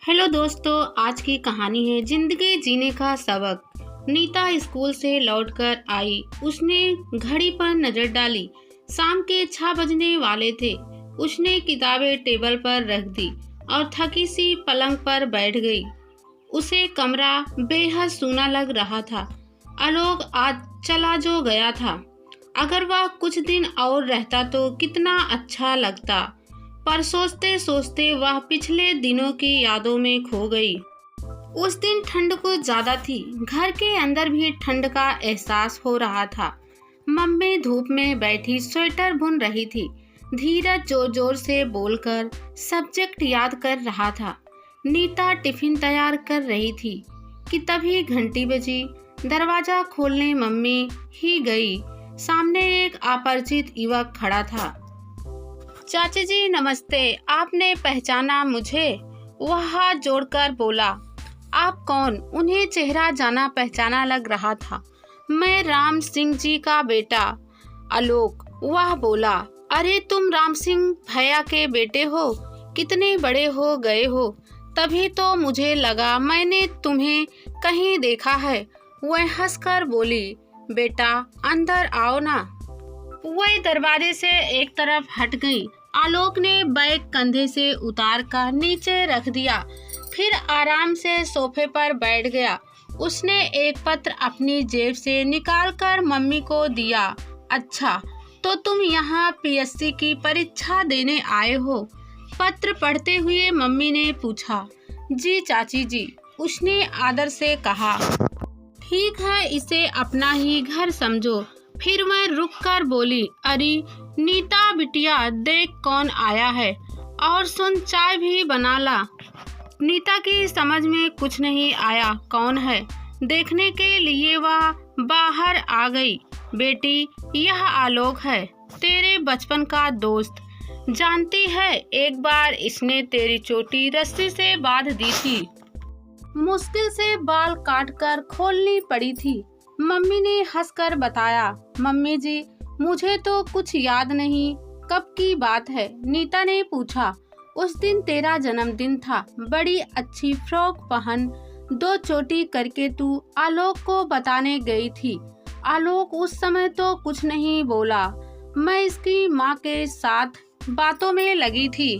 Hello दोस्तों, आज की कहानी है जिंदगी जीने का सबक। नीता स्कूल से लौटकर आई। उसने घड़ी पर नजर डाली। शाम के 6 बजने वाले थे। उसने किताबें टेबल पर रख दी और थकी सी पलंग पर बैठ गई। उसे कमरा बेहद सूना लग रहा था। आलोक आज चला जो गया था। अगर वह कुछ दिन और रहता तो कितना अच्छा लगता, पर सोचते सोचते वह पिछले दिनों की यादों में खो गई। उस दिन ठंड कुछ ज्यादा थी। घर के अंदर भी ठंड का एहसास हो रहा था। मम्मी धूप में बैठी स्वेटर बुन रही थी। धीरज जोर जोर से बोलकर सब्जेक्ट याद कर रहा था। नीता टिफिन तैयार कर रही थी कि तभी घंटी बजी। दरवाजा खोलने मम्मी ही गई। सामने एक अपरिचित युवक खड़ा था। चाची जी नमस्ते, आपने पहचाना मुझे? वह हाथ जोड़कर बोला। आप कौन? उन्हें चेहरा जाना पहचाना लग रहा था। मैं राम सिंह जी का बेटा आलोक। वह बोला, अरे तुम राम सिंह भैया के बेटे हो? कितने बड़े हो गए हो। तभी तो मुझे लगा मैंने तुम्हें कहीं देखा है। वह हंसकर बोली, बेटा अंदर आओ ना। वह दरवाजे से एक तरफ हट गई। आलोक ने बैग कंधे से उतार कर नीचे रख दिया, फिर आराम से सोफे पर बैठ गया। उसने एक पत्र अपनी जेब से निकालकर मम्मी को दिया। अच्छा, तो तुम यहाँ पीएससी की परीक्षा देने आए हो? पत्र पढ़ते हुए मम्मी ने पूछा। जी चाची जी, उसने आदर से कहा। ठीक है, इसे अपना ही घर समझो। फिर मैं रुक कर बोली, अरे नीता बिटिया, देख कौन आया है, और सुन चाय भी बना ला। नीता की समझ में कुछ नहीं आया कौन है। देखने के लिए वह बाहर आ गई। बेटी, यह आलोक है, तेरे बचपन का दोस्त। जानती है, एक बार इसने तेरी चोटी रस्सी से बांध दी थी। मुश्किल से बाल काटकर खोलनी पड़ी थी। मम्मी ने हंसकर बताया। मम्मी जी, मुझे तो कुछ याद नहीं, कब की बात है? नीता ने पूछा। उस दिन तेरा जन्मदिन था। बड़ी अच्छी फ्रॉक पहन 2 चोटी करके तू आलोक को बताने गई थी। आलोक उस समय तो कुछ नहीं बोला। मैं इसकी माँ के साथ बातों में लगी थी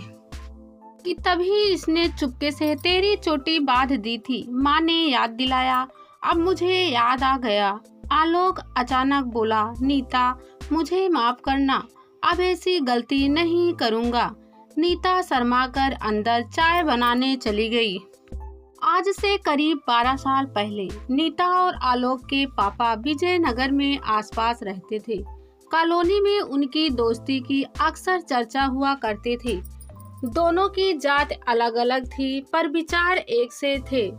कि तभी इसने चुपके से तेरी चोटी बांध दी थी। माँ ने याद दिलाया। अब मुझे याद आ गया। आलोक अचानक बोला, नीता मुझे माफ करना, अब ऐसी गलती नहीं करूँगा। नीता शर्माकर अंदर चाय बनाने चली गई। आज से करीब 12 साल पहले नीता और आलोक के पापा विजयनगर में आसपास रहते थे। कॉलोनी में उनकी दोस्ती की अक्सर चर्चा हुआ करते थे। दोनों की जात अलग अलग थी, पर विचार एक से थे।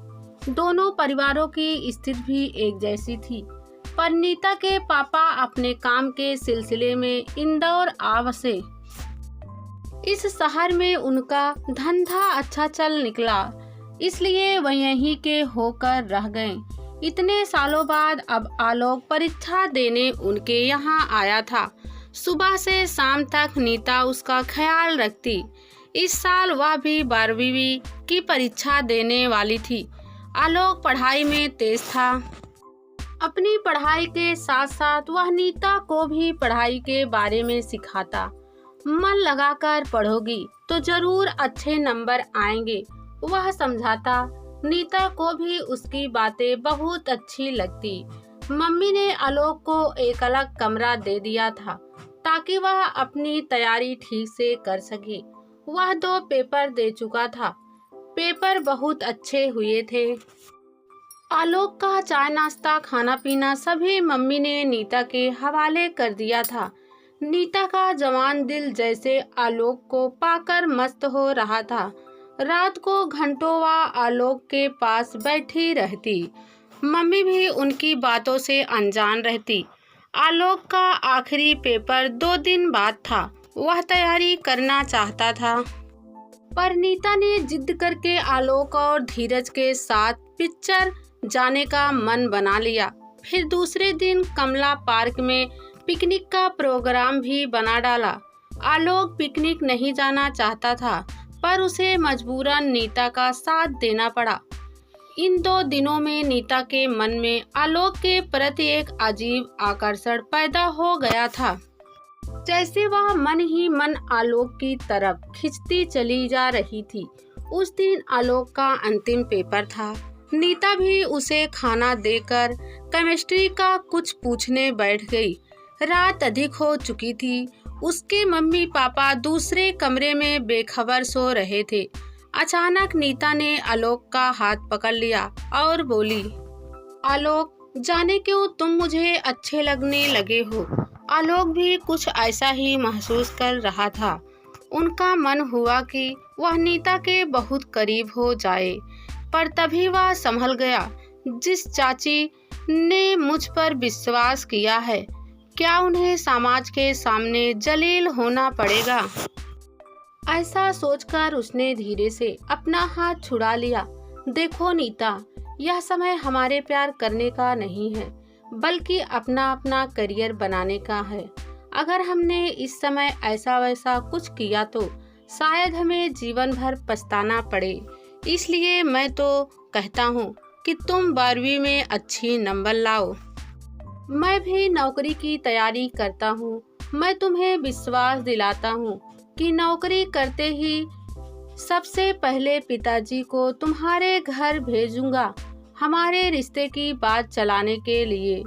दोनों परिवारों की स्थिति भी एक जैसी थी, पर नीता के पापा अपने काम के सिलसिले में इंदौर आ बसे। इस शहर में उनका धंधा अच्छा चल निकला, इसलिए वह यहीं के होकर रह गए। इतने सालों बाद अब आलोक परीक्षा देने उनके यहाँ आया था। सुबह से शाम तक नीता उसका ख्याल रखती। इस साल वह भी 12वीं की परीक्षा देने वाली थी। आलोक पढ़ाई में तेज था। अपनी पढ़ाई के साथ साथ वह नीता को भी पढ़ाई के बारे में सिखाता। मन लगाकर पढ़ोगी तो जरूर अच्छे नंबर आएंगे, वह समझाता। नीता को भी उसकी बातें बहुत अच्छी लगती। मम्मी ने आलोक को एक अलग कमरा दे दिया था ताकि वह अपनी तैयारी ठीक से कर सके। वह 2 पेपर दे चुका था। पेपर बहुत अच्छे हुए थे। आलोक का चाय नाश्ता खाना पीना सभी मम्मी ने नीता के हवाले कर दिया था। नीता का जवान दिल जैसे आलोक को पाकर मस्त हो रहा था। रात को घंटों वह आलोक के पास बैठी रहती। मम्मी भी उनकी बातों से अनजान रहती। आलोक का आखिरी पेपर 2 दिन बाद था। वह तैयारी करना चाहता था, पर नीता ने जिद करके आलोक और धीरज के साथ पिक्चर जाने का मन बना लिया। फिर दूसरे दिन कमला पार्क में पिकनिक का प्रोग्राम भी बना डाला। आलोक पिकनिक नहीं जाना चाहता था, पर उसे मजबूरन नीता का साथ देना पड़ा। इन 2 दिनों में नीता के मन में आलोक के प्रति एक अजीब आकर्षण पैदा हो गया था, जैसे वह मन ही मन आलोक की तरफ खिंचती चली जा रही थी। उस दिन आलोक का अंतिम पेपर था। नीता भी उसे खाना देकर केमिस्ट्री का कुछ पूछने बैठ गई। रात अधिक हो चुकी थी। उसके मम्मी पापा दूसरे कमरे में बेखबर सो रहे थे। अचानक नीता ने आलोक का हाथ पकड़ लिया और बोली, आलोक, जाने क्यों तुम मुझे अच्छे लगने लगे हो। आलोक भी कुछ ऐसा ही महसूस कर रहा था। उनका मन हुआ कि वह नीता के बहुत करीब हो जाए, पर तभी वह संभल गया। जिस चाची ने मुझ पर विश्वास किया है, क्या उन्हें समाज के सामने जलील होना पड़ेगा? ऐसा सोचकर उसने धीरे से अपना हाथ छुड़ा लिया। देखो नीता, यह समय हमारे प्यार करने का नहीं है, बल्कि अपना अपना करियर बनाने का है। अगर हमने इस समय ऐसा वैसा कुछ किया तो शायद हमें जीवन भर पछताना पड़े। इसलिए मैं तो कहता हूँ कि तुम 12वीं में अच्छी नंबर लाओ। मैं भी नौकरी की तैयारी करता हूँ। मैं तुम्हें विश्वास दिलाता हूँ कि नौकरी करते ही सबसे पहले पिताजी को तुम्हारे घर भेजूंगा, हमारे रिश्ते की बात चलाने के लिए।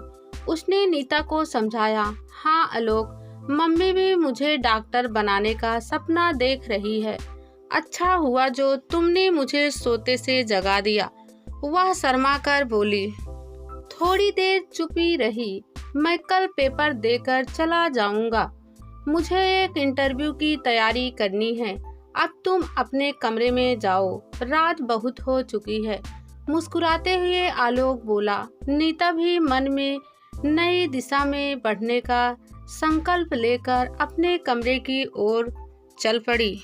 उसने नीता को समझाया। हाँ आलोक, मम्मी भी मुझे डॉक्टर बनाने का सपना देख रही है। अच्छा हुआ जो तुमने मुझे सोते से जगा दिया। वह शर्मा कर बोली। थोड़ी देर चुपी रही। मैं कल पेपर देकर चला जाऊंगा। मुझे एक इंटरव्यू की तैयारी करनी है। अब तुम अपने कमरे में जाओ, रात बहुत हो चुकी है। मुस्कुराते हुए आलोक बोला। नीता भी मन में नई दिशा में बढ़ने का संकल्प लेकर अपने कमरे की ओर चल पड़ी।